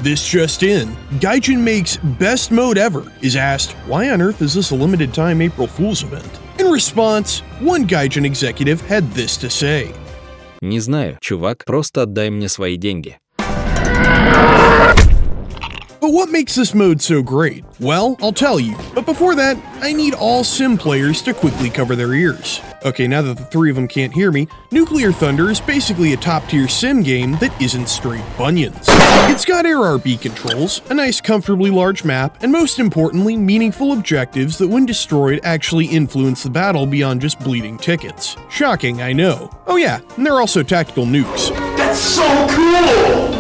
This just in, Gaijin makes best mode ever is asked, why on earth is this a limited time April Fool's event? In response, one Gaijin executive had this to say. Не знаю, чувак, просто отдай мне свои деньги. But what makes this mode so great? Well, I'll tell you, but before that, I need all sim players to quickly cover their ears. Okay, now that the three of them can't hear me, Nuclear Thunder is basically a top-tier sim game that isn't straight bunions. It's got ARB controls, a nice comfortably large map, and most importantly, meaningful objectives that when destroyed actually influence the battle beyond just bleeding tickets. Shocking, I know. Oh yeah, and there are also tactical nukes. That's so cool!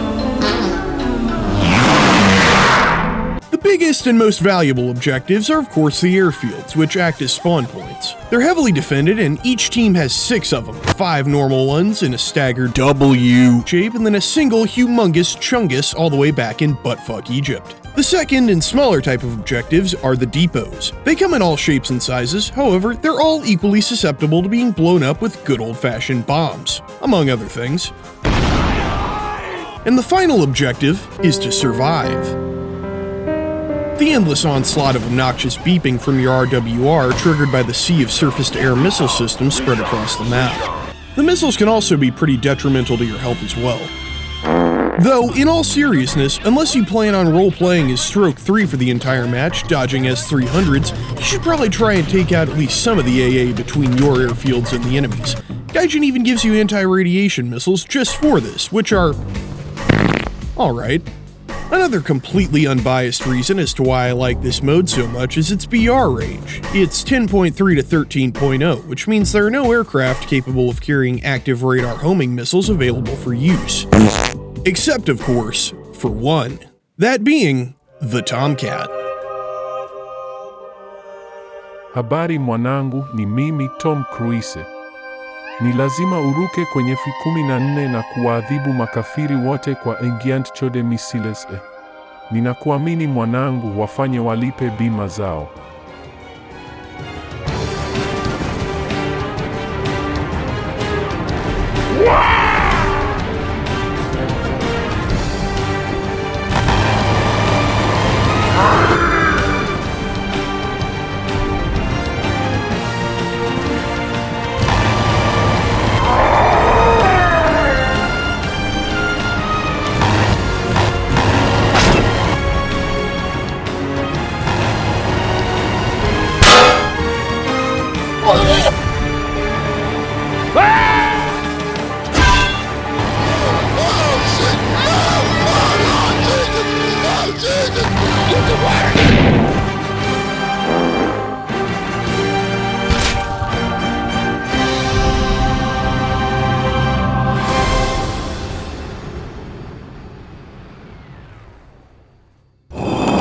The biggest and most valuable objectives are of course the airfields, which act as spawn points. They're heavily defended and each team has 6 of them, 5 normal ones in a staggered W shape and then a single humongous chungus all the way back in buttfuck Egypt. The second and smaller type of objectives are the depots. They come in all shapes and sizes, however, they're all equally susceptible to being blown up with good old-fashioned bombs, among other things. And the final objective is to survive. The endless onslaught of obnoxious beeping from your RWR triggered by the sea of surface-to-air missile systems spread across the map. The missiles can also be pretty detrimental to your health as well. Though, in all seriousness, unless you plan on role-playing as Stroke 3 for the entire match, dodging S-300s, you should probably try and take out at least some of the AA between your airfields and the enemies. Gaijin even gives you anti-radiation missiles just for this, which are... alright. Another completely unbiased reason as to why I like this mode so much is its BR range. It's 10.3 to 13.0, which means there are no aircraft capable of carrying active radar homing missiles available for use. Except, of course, for one. That being, the Tomcat. Habari mwanangu, ni mimi Tom Cruise. Ni lazima uruke kwenye F-14 na kuwaadhibu makafiri wote kwa Giant Chode Missiles. Ninakuamini mwanangu, wafanye walipe bima zao.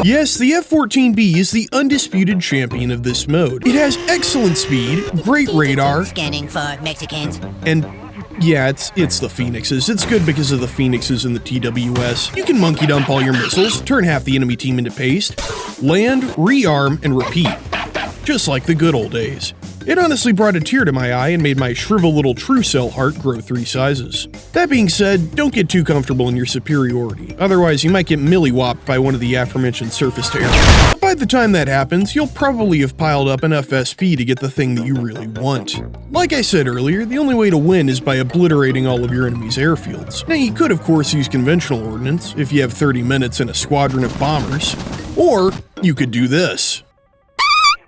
Yes, the F-14B is the undisputed champion of this mode. It has excellent speed, great radar, scanning for Mexicans, and yeah, it's the Phoenixes. It's good because of the Phoenixes and the TWS. You can monkey dump all your missiles, turn half the enemy team into paste, land, rearm, and repeat. Just like the good old days. It honestly brought a tear to my eye and made my shriveled little true cell heart grow 3 sizes. That being said, don't get too comfortable in your superiority, otherwise you might get milli-whopped by one of the aforementioned surface-to-air. By the time that happens, you'll probably have piled up enough SP to get the thing that you really want. Like I said earlier, the only way to win is by obliterating all of your enemy's airfields. Now you could of course use conventional ordnance, if you have 30 minutes and a squadron of bombers, or you could do this.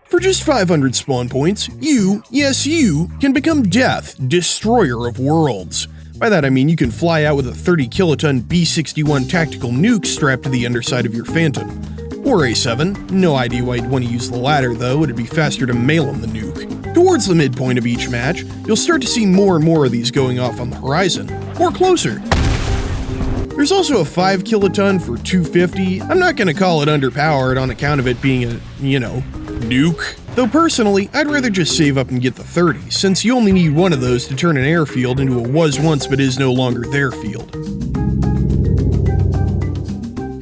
For just 500 spawn points, you, yes you, can become Death, Destroyer of Worlds. By that I mean you can fly out with a 30 kiloton B-61 tactical nuke strapped to the underside of your Phantom. Or A7, no idea why you'd want to use the latter though, it'd be faster to mail him the nuke. Towards the midpoint of each match, you'll start to see more and more of these going off on the horizon, or closer. There's also a 5 kiloton for 250, I'm not gonna call it underpowered on account of it being a, nuke. Though personally, I'd rather just save up and get the 30, since you only need one of those to turn an airfield into a was once but is no longer there field.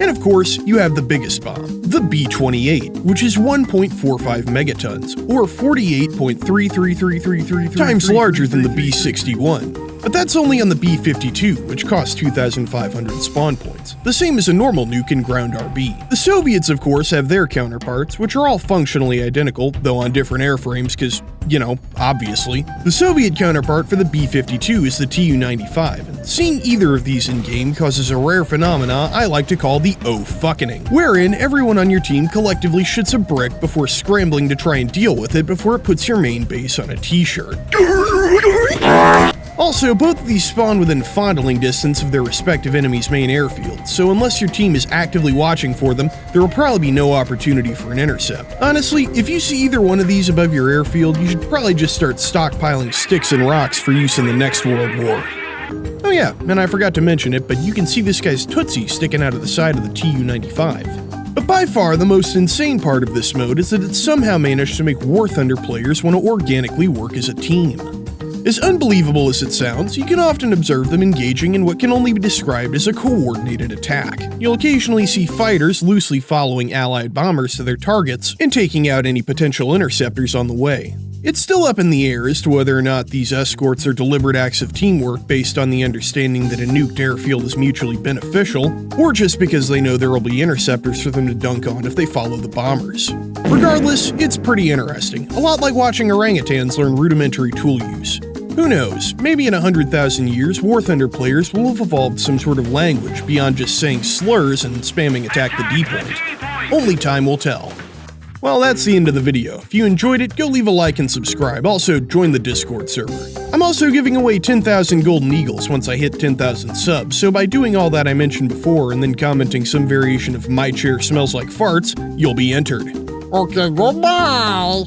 And of course, you have the biggest bomb. the B-28, which is 1.45 megatons, or 48.333333 times larger than the B-61. But that's only on the B-52, which costs 2,500 spawn points, the same as a normal nuke in ground RB. The Soviets, of course, have their counterparts, which are all functionally identical, though on different airframes because, you know, obviously. The Soviet counterpart for the B-52 is the Tu-95, and seeing either of these in-game causes a rare phenomena I like to call the oh-fucking-ing, wherein everyone on your team collectively shits a brick before scrambling to try and deal with it before it puts your main base on a t-shirt. Also, both of these spawn within fondling distance of their respective enemy's main airfields, so unless your team is actively watching for them, there will probably be no opportunity for an intercept. Honestly, if you see either one of these above your airfield, you should probably just start stockpiling sticks and rocks for use in the next World War. Oh yeah, and I forgot to mention it, but you can see this guy's tootsie sticking out of the side of the Tu-95. But by far the most insane part of this mode is that it somehow managed to make War Thunder players want to organically work as a team. As unbelievable as it sounds, you can often observe them engaging in what can only be described as a coordinated attack. You'll occasionally see fighters loosely following Allied bombers to their targets and taking out any potential interceptors on the way. It's still up in the air as to whether or not these escorts are deliberate acts of teamwork based on the understanding that a nuked airfield is mutually beneficial, or just because they know there will be interceptors for them to dunk on if they follow the bombers. Regardless, it's pretty interesting, a lot like watching orangutans learn rudimentary tool use. Who knows, maybe in 100,000 years, War Thunder players will have evolved some sort of language beyond just saying slurs and spamming attack the D point. Only time will tell. Well, that's the end of the video. If you enjoyed it, go leave a like and subscribe. Also, join the Discord server. I'm also giving away 10,000 Golden Eagles once I hit 10,000 subs, so by doing all that I mentioned before and then commenting some variation of "my chair smells like farts," you'll be entered. Okay, goodbye.